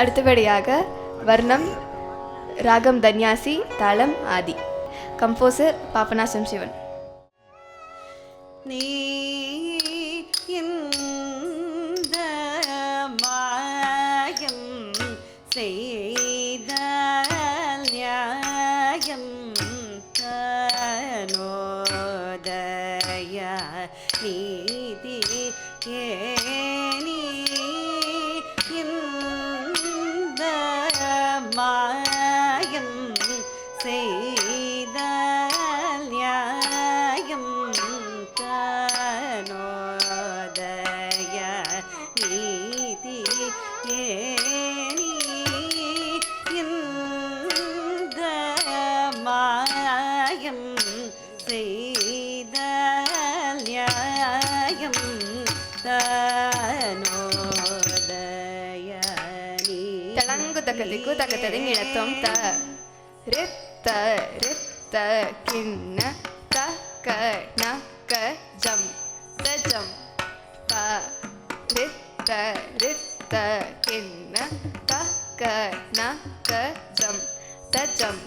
அடுத்தபடியாக வர்ணம், ராகம் தன்யாசி, தாளம் ஆதி. கம்போசர் பாபநாசம் சிவன். நீ இந்த மாயம் செய்த நியாயம் தனோதய நீதி ஏனி இந்த மாயம் செய்த நியாயம் தனோதய நீதி ஏனி இந்த மாயம் செய்த நியாயம் தனோதய தளங்கு தக்கதிக்கு தக்கத்ததிங் இழத்தம் த ரித்த ரித்த கிண்ண தக்க நக்க ஜம் தஜம் த ரித்த ரித்த கிண்ண தக்க நக்க ஜம் தஜம்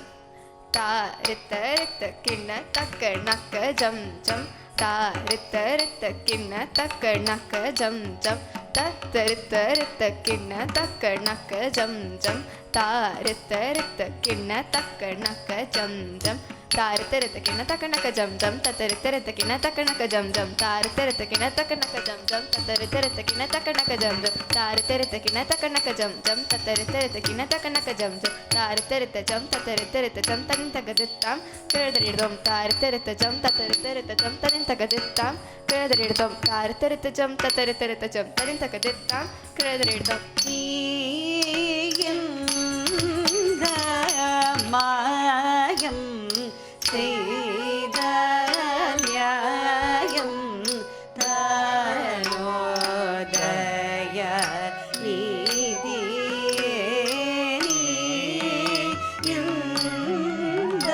தா ரித்த ரித்த கிண்ண தக்க நக்க ஜம் ஜம் தா ரித்த ரித்த கிண்ண தக்க நக்க ஜம் ஜம் தத்த ரித்த ரித்த கிண்ண தக்க நக்க ஜம் ஜம் தா ரித்த ரித்த கிண்ண தக்க நக்க ஜம் ஜம் தா ரித்த ரித்த கிண்ண தக்க நக்க ஜம் ஜம் தத்த ரித்த ரித்த கிண்ண தக்க நக்க ஜம் ஜம் தா ரித்த ரித்த கிண்ண தக்க நக்க ஜம் ஜம் தத்த ரித்த ரித்த கிண்ண தக்க நக்க ஜம் ஜம் தா ரித்த ரித்த கிண்ண தக்க நக்க ஜம் ஜம் தத்த ரித்த ரித்த கிண்ண தக்க நக்க ஜம் ஜம் தா ரித்த ரித்த ஜம் தத்த ரித்த ரித்த ஜம் தனின் தகதித்தாம் கிழதறிடுதோம் தா ரித்த ரித்த ஜம் தத்த ரித்த ரித்த ஜம் தனின் தகதித்தாம் கிழதறிடுதோம் தா ரித்த ரித்த ஜம் தத்த ரித்த ரித்த ஜம் தனின் தகதித்தாம் கிழதறிடுதோம். மாயம் செய்த நியாயம் தனோதய நீதி இந்த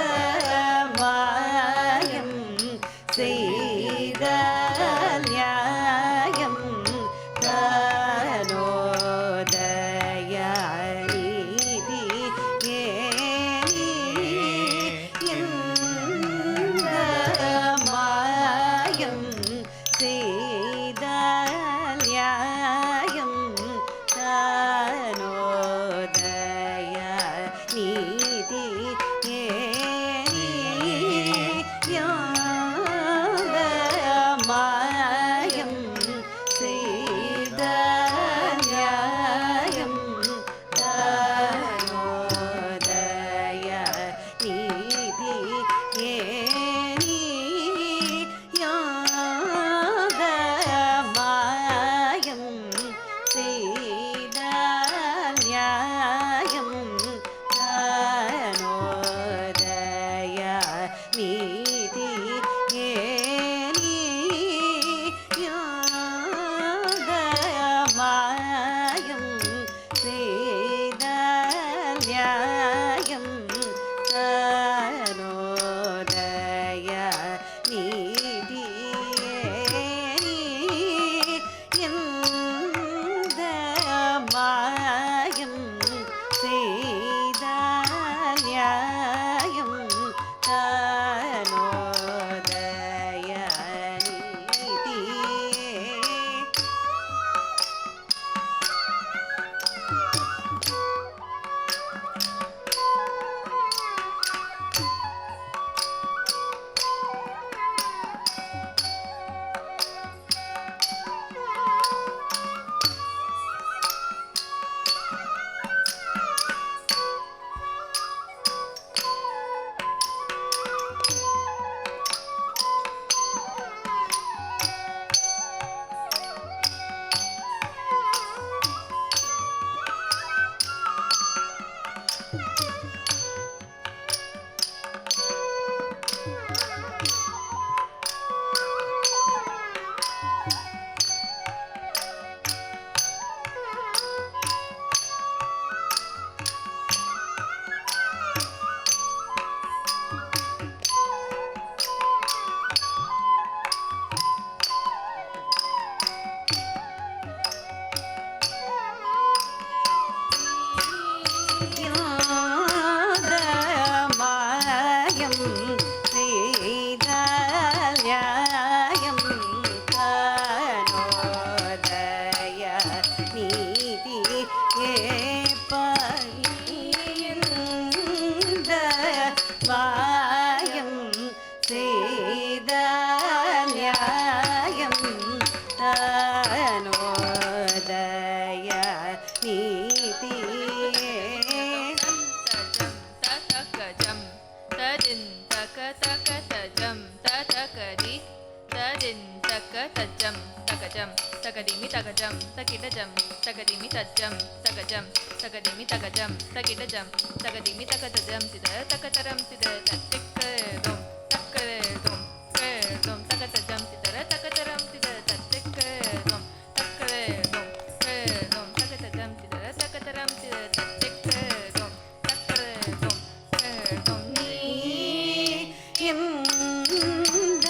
மாயம் செய்த நியாயம் தனோதய நீதி ஏனி தக தஜம் தகஜம் தகதிமி தகஜம் தகிடஜம் தகதிமி தஜம் தகஜம் தகதிமி தகஜம் தகிடஜம் தகதிமி தகதஜம் தித தகதரம் தித தத்திக்கதும் தக்கதும் கதும் தகதஜம் திதர தகதரம் தித தத்திக்கதும் தக்கதும் கதும் தகதஜம் திதர தகதரம் தித தத்திக்கதும் தக்கதும் கதும் நீ இந்த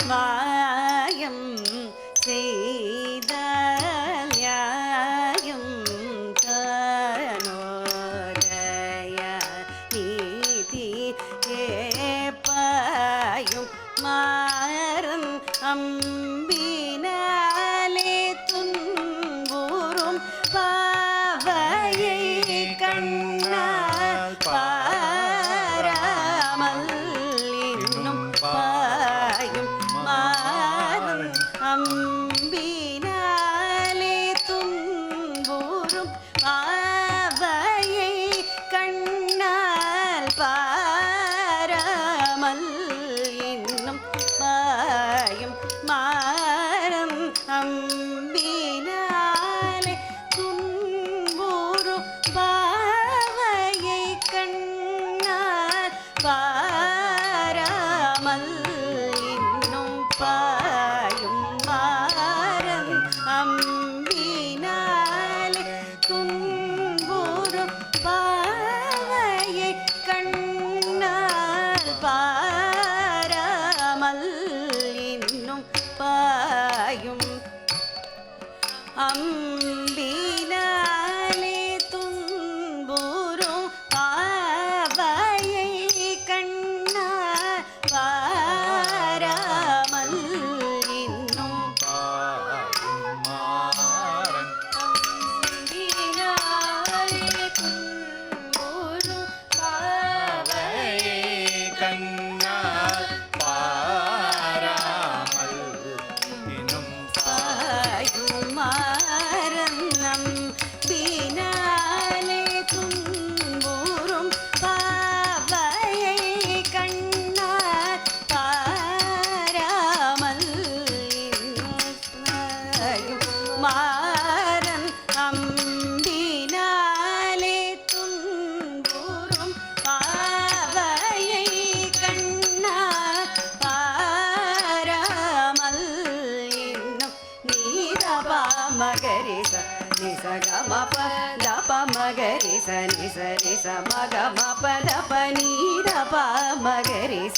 மாயம் செய்தால் நியாயம் தானோதய நீதி ஏப்பாயும் மாறன் அம்பினாலே துன்புறும் பாவையை கண்ணால் பாராமல் இன்னும் பாயும் மாறன் அம்பினாலே துன்புறும் பாவையை கண்ணால் பாராமல் இன்னும் பாயும் மாறன் அம்பினாலே துன்புறும் பாவையை கண்ணால் பாராமல் இன்னும் பாயும் மாறன் அம்பினாலே துன்புறும் பாவையை கண்ணால் பாராமல் இன்னும் பாயும் அம்பினாலே துன்புறும் பாவையை கண்ணால் பாராமல் இன்னும் அம்பினாலே துன்புறும் பாவையை கண்ணால் பாராமல் எனும் பாயும் மாறன் அம்பினாலே துன்புறும் பாவையை கண்ணால் பாராமல் இன்னும் பாயும் மாறன் அம்பினாலே துன்புறும் பாவையை கண்ணால் பாராமல் இன்னும் நீதபா மகரிச நிசகமப தப மகரிச நிசரிச மகமப தப நீதபா மகரிச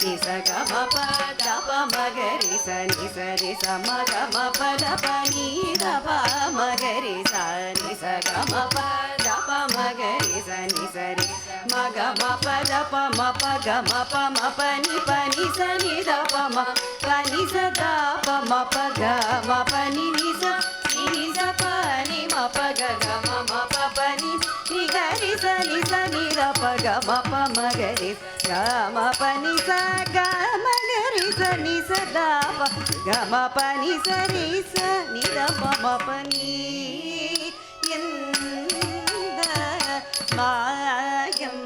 நிசகமப தப மகரிச நிசரிச மகமப தப நீதபா மகரிச நிசகமப தப மகரிச நிசரி மகமப தப மப கமப மப நிப நிச நிதப ம பனிச தப மப கமப நினிச நினிச பனி மப கம மப பனி நிகரிச நிச நிதப கமப மகரி கம பனிச கம கரிச நிச தப கம பனி சரிச நிதப மப நீ இந்த மாயம்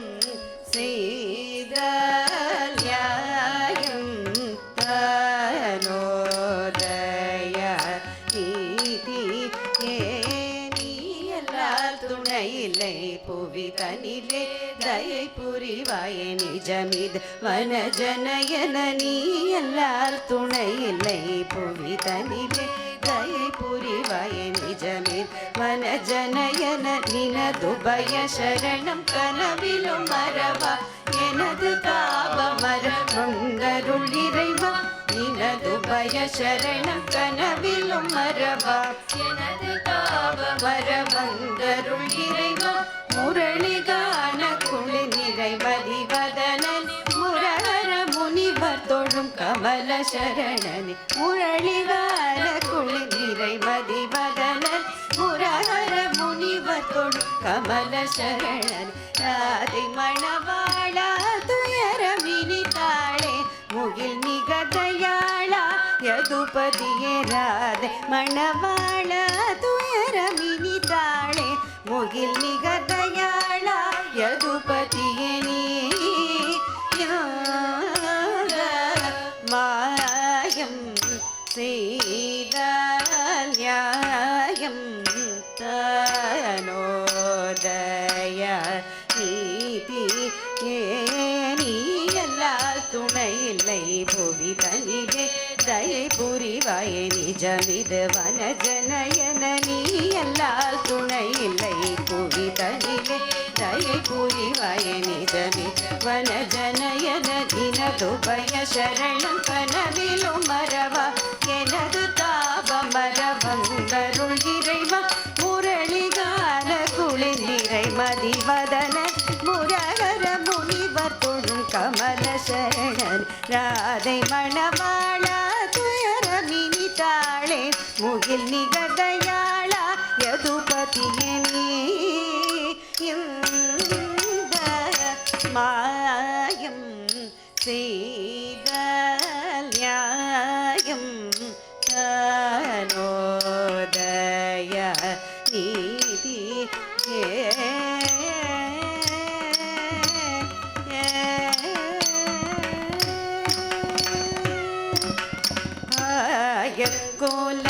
செய்தால் நியாயம் தானோதய நீதி நீ எல்லால் துணையில்லை புவி தனிலே தயை புரிவாய நிஜமிது வனஜனயன நீ எல்லால் துணையில்லை புவி தனிலே தயை புரிவாய நிஜமிது வனஜனயன நினதுபய சரணம் கனவிலும் மரவா எனது தாப மரந்தருள் இறைவா நினதுபய சரணம் கனவிலும் மரவா எனது தாப மரவந்தருள் இறைவா முரளிகான குளி நிறைமதி வதனன் முரகர முனிவர் தொழும் கமல சரணனி முரளிகான குளி நிறைமதி வதனன் முரகர முனிவர் தொழும் கமல சரணன் ராதை மணவாளா துயரமினி தாளே முகில் நிகதயாளா யதுபதியே ராதை மணவாள துயரமினி தாளே முகில் நிகதயாளா யதுபதியே நீ மாயம் தனோதய நீதி ஏனியல்லால் துணையில்லை புவி தனிலே தயை புரிவாயே நிஜமிது வனஜனயன நீயல்லால் துணையில்லை புவி தனிலே தயை புரிவாயே நிஜமி வனஜனயன தினதுபய சரணம் கனவிலும் மறவா எனது தாப மரவந்தருள் இறைவா முரளிகால குளிர்நிறை மதிவதன முரகர முனிவர் தொழும் கமல சரணன் ராதை மணவாளா துயரமினி தாளே முகில் நிகதயாளா யதுபதியனே இந்த மாயம் செய்த நியாயம் தனோதய நீதி குல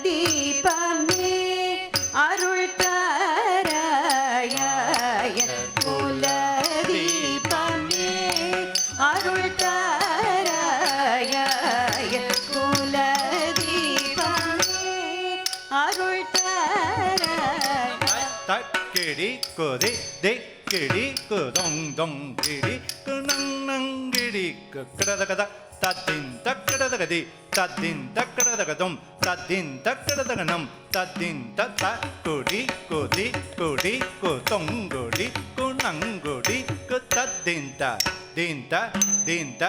தீபமே அருள் தாராய குல தீபமே அருள் தாராய குல தீபமே அருள் தாராய தக்கிடி குதி திக்கிடி குதொங் தொங் கிடி குணங்கிடி கிடதகத தத்தின் தக்கிடதகதி தத்தின் தக்கிடதகதும் தத்தின் தக்கிடதகனம் தத்தின் தத்த குடி குதி குடி குதொங்குடி குணங்குடி குத்தத்தின் திந்த திந்த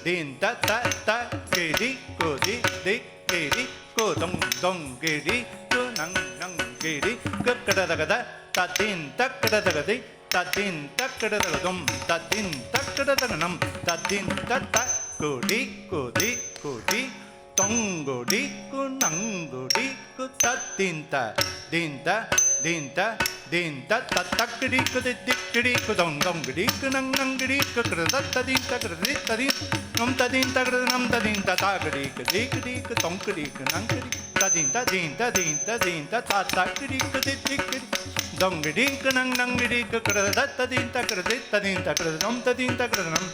திந்த தத்த கிடி குதி திக்கிடி குதொங் தொங்கிடி குணங்கிடி கிடதகத தத்தின் தக்கிடதகதி தத்தின் தக்கிடதகதும் தத்தின் தக்கிடதகனம் தத்தின் தத்த குடி குதி குடி தொங்குடி குணங்குடி குத்தத்திந்த திந்த திந்த திந்த தத்தக்கிடி குதி திக்கிடி குதொங்கொங்கிடி குணங்கிடி குதத்ததின் தகிருதி ததி நம் ததின் தகிருதி நம் ததின் ததாகடி குதி குடி குதொங்கிடி குணங்கிடி ததின் ததின் ததின் ததின் தத்தக்கிடி குதி திக்கிடி தொங்கிடி குணங்கிடி குதத்ததின் தகிருதி ததின் தகிருதி நம் ததின் தகிருதி நம்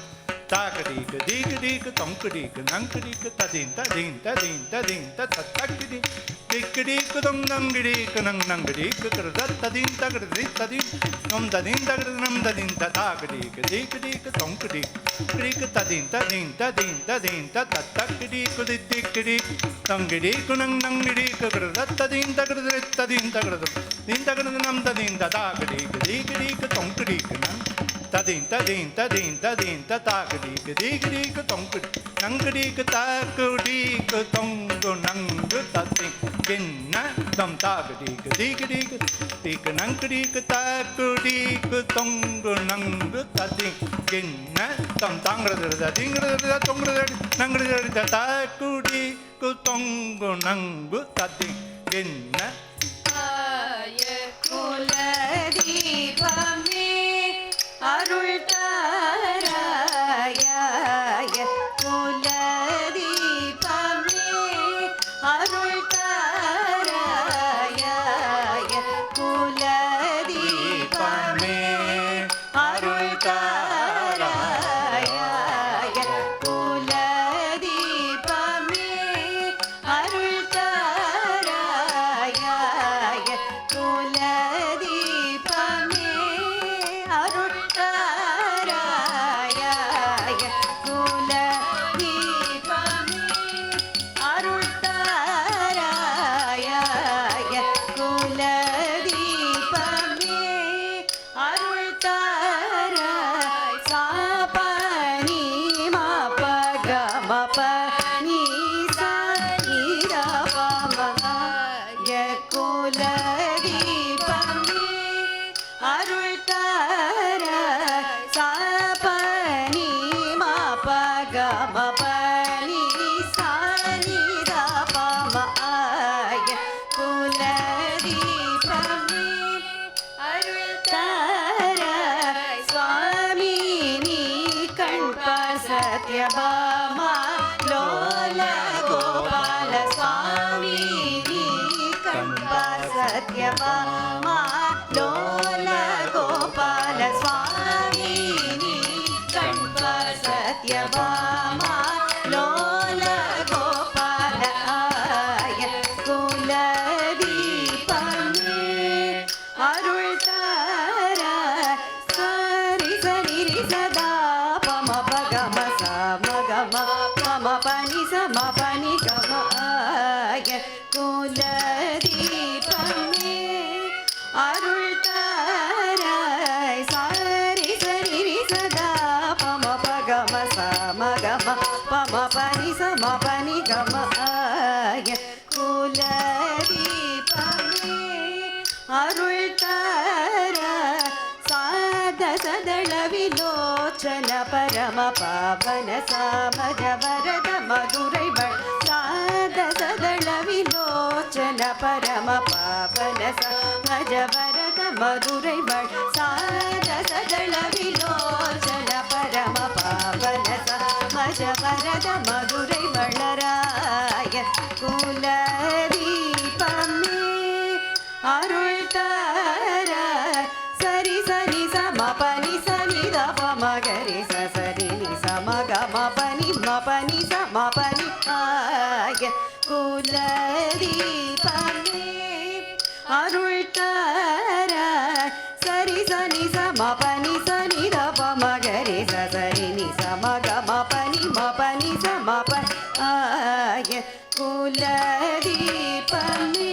தாகடிக்கு தீகடிக்கு தொங்கடிக்கு நங்கடிக்கு ததின் ததின் ததின் ததின் தத்தக்கிடி திக்கிடிக்கு தொங்கடிக்கு நங்கடிக்கு ததின் தகிருதி ததின் நம் ததின் தகிருதி நம் ததின் தாகடிக்கு தீகடிக்கு தொங்கடிக்கு ததின் ததின் ததின் ததின் தத்தக்கிடிக்கு திக்கிடி தொங்கடிக்கு நங்கடிக்கு ததின் தகிருதி ததின் தகிருதி தின் தகிருதி நம் ததின் தாகடிக்கு தீகடிக்கு தொங்கடிக்கு ததின் ததின் ததின் ததின் ததாகடிக்கு தீகடிக்கு தொங்குடி நங்கடிக்கு தாக்குடிக்கு தொங்கு நங்கு தத்தின் கிண்ண தம் தாகடிக்கு தீகடிக்கு தீக்கு நங்கடிக்கு தாக்குடிக்கு தொங்கு நங்கு தத்தின் கிண்ண தம் தாங்கிறது தீங்கிறது தொங்குறது நங்குறது தாக்குடிக்கு தொங்கு நங்கு தத்தின் கிண்ண குல தீபமே அருள் தாராய குல தீபமே அருள் தாராய குல தீபமே அருள் தாராய குல தீபமே அருள் தாராய குல தீபமே அருள் தாராய குல தீபமே அருள் தாராய குல தீபமே அருள் தாராய சாபனி மாப கம பனி சானி ரபமய குல தீபமே அருள் தாராய சாபனி மாப கம பனி சானி ரபமய குல தீபமே அருள் தாராய சுவாமி நீ கண்பார் சத்யபாமா லோல கோபால சுவாமி நீ கண்பார் சத்யபாமா லோல கோபால சுவாமி நீ கண்பார் சத்யபாமா லோல கோபால ஆய குலதீபமே அருள் தார சரி சரி சதா பம பகம சமகம பம பனி சம பனி கம ஆய குலதீபமே அருள் தார சரி சரி சதா பம பகம சமகம பம பனி சம பனி கம ஆய குலதீபமே அருள் தார சாத சதள விலோச்சன பரம பாவன சாமஜ வரத மதுரை சாத சதள விலோச்சன பரம பாவன சாமஜ வரத மதுரை சாத சதள விலோச்சன பரம பாவன சாமஜ வரத மதுரை வளராய குலதீபமே அருள் தார சரி சரி சம பனி சனி தப மகரி சரி நி சம கம பனி ம பனி சம பனி ஆய குலதீபமே அருள் தார சரி சனி சம பனி சனி தப மகரி சரி நி சம கம பனி ம பனி சம பனி ஆய குலதீபமே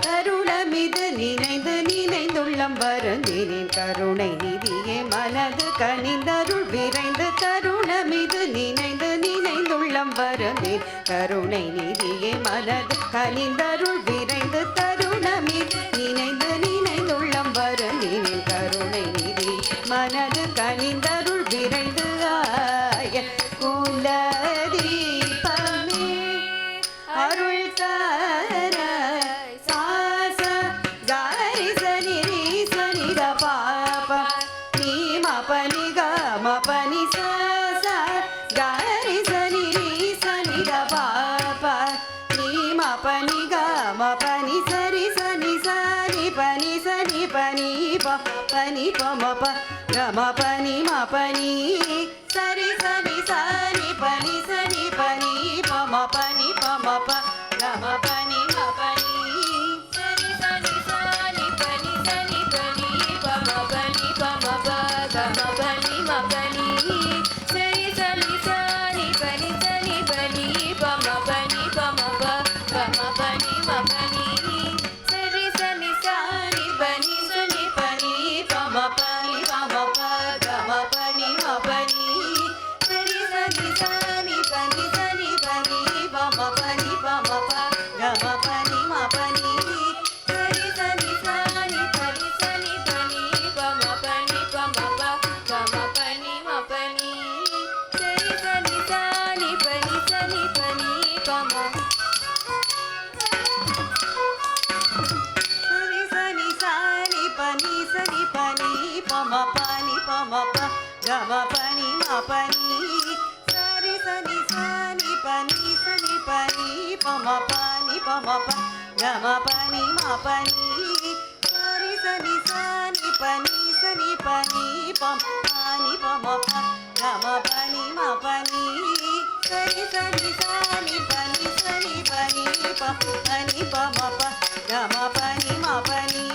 கருணமிது நினைந்து நினைந்துள்ளம் வருந்தினேன் கருணை நிதியே மனது கனிந்தருள் விரைந்து கருணமிது நினைந்து நினைந்துள்ளம் வருந்தேன் கருணை நிதியே மனது கனிந்தருள் விரைந்து தருணமிது நினைந்து நினைந்துள்ளம் வருந்தினேன் கருணை நிதி மனது கனிந்தருள் விரைந்து ஆய குலதீபமே அருள் தார சாச காரி சனி ரீ சனி த பாப நீ மபனி க மபனி சாச காரி சனி ரீ சனி த பாப நீ மபனி க மபனி சரி சனி சனி பனி சனி பனி ப பனி ப ம ப க ம பனி ம பனி சரி சனி சனி பனி சனி பனி ப ம பனி ப ம ப க ம பனி ம பனி சரி சனி சனி பனி சனி பனி ப ம பனி ப ம ப க ம பனி ம பனி சரி சனி சனி பனி சனி பனி ப ம பனி ப ம ப க ம பனி ம பனி சரி சனி சனி பனி சனி பனி ப ம பனி ப ம ப க ம பனி ம பனி சரி சனி சனி பனி சனி பனி ப ம பனி ப ம ப க ம பனி ம பனி சரி சனி சனி பனி சனி பனி ப ம பனி ப ம ப க ம பனி ம பனி சரி சனி சனி பனி சனி பனி ப ம சரி சனி சனி பனி சனி பனி ப ம பனி ப ம ப க ம பனி ம பனி சரி சனி சனி பனி சனி பனி ப ம பனி ப ம ப க ம பனி ம பனி சரி சனி சனி பனி சனி பனி ப பனி ப ம ப க ம பனி ம பனி சரி சனி சனி பனி சனி பனி ப பனி ப ம ப க ம பனி ம பனி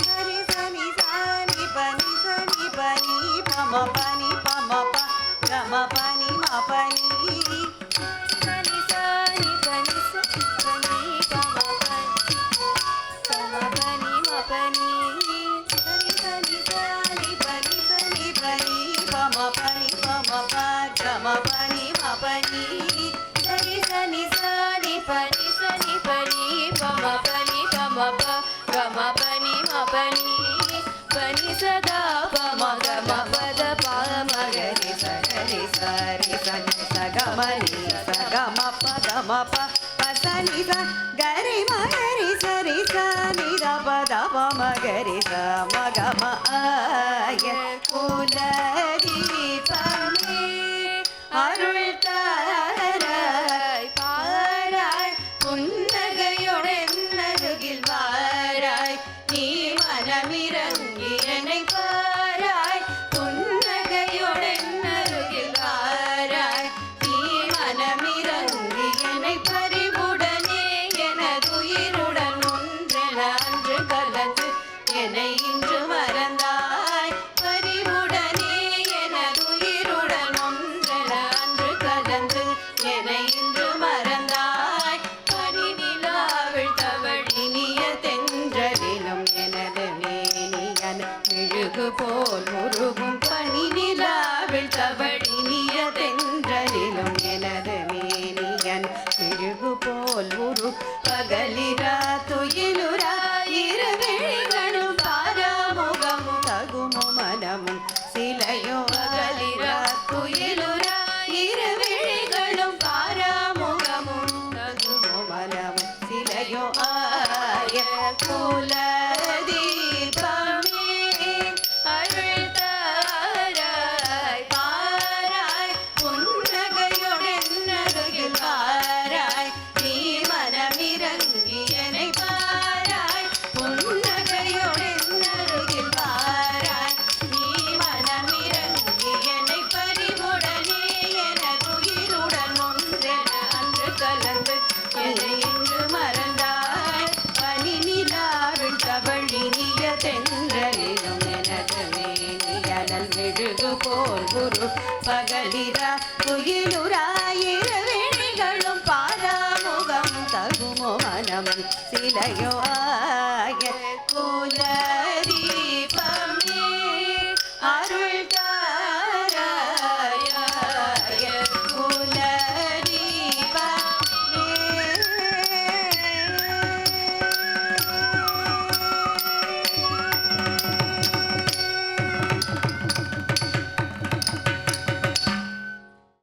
சரி சனி சனி பனி சனி பனி ப ம பனி ப ம ப க ம பனி ம பனி சனி சனி பனி சனி பனி ப ம பனி க ம பனி ம பனி சரி சனி சனி பனி சனி பனி ப ம பனி ப ம ப க ம பனி ம பனி சரி சனி சனி பனி சனி பனி ப ம பனி ப ம ப க ம பனி ம பனி பனி சதா ப ம க ம பத ப ம க ரி ச க ரி ச ரி ச நி ச க ம ரி ச க ம ப த ம ப ப ச நி ச க ரி ம க ரி ச ரி ச நி த ப த ப ம க ரி ச ம க ம ஆய குலதீபமே அருள் தாராய் பாராய் புன் போல் முருகும் பனி நிலாவில் தவழினிய தென்றலிலும் எனது மேனியன் மெழுகு போல் உரு பகலிரா துயிலுரா இருவிழிகளும் பாராமுகமும் தகுமும் மனமும் சிலையோ அகலிரா துயிலுரா இருவிழிகளும் பாராமுகமும் தகுமும் மனமும் சிலையோ ஆய குல தீபமே அருள் தாராய் பாராய் புன்னகையுடனருகில் வாராய் நீ மனமிறங்கி என்னை பாராய் புன்னகையுடனருகில் வாராய் நீ மனமிறங்கி என்னை பறிவுடனே எனதுயிருடன் ஒன்றென அன்று கலந்து என்னை இன்று மறந்தாய் பனி நிலாவில் தவழினிய தென்றலிலும் எனது மேனியனல் மெழுகு போல் குரு பகலிரா துயிலுராயிரவிழிகளும் பாராமுகம் தகுமோ மனமும் சிலையோ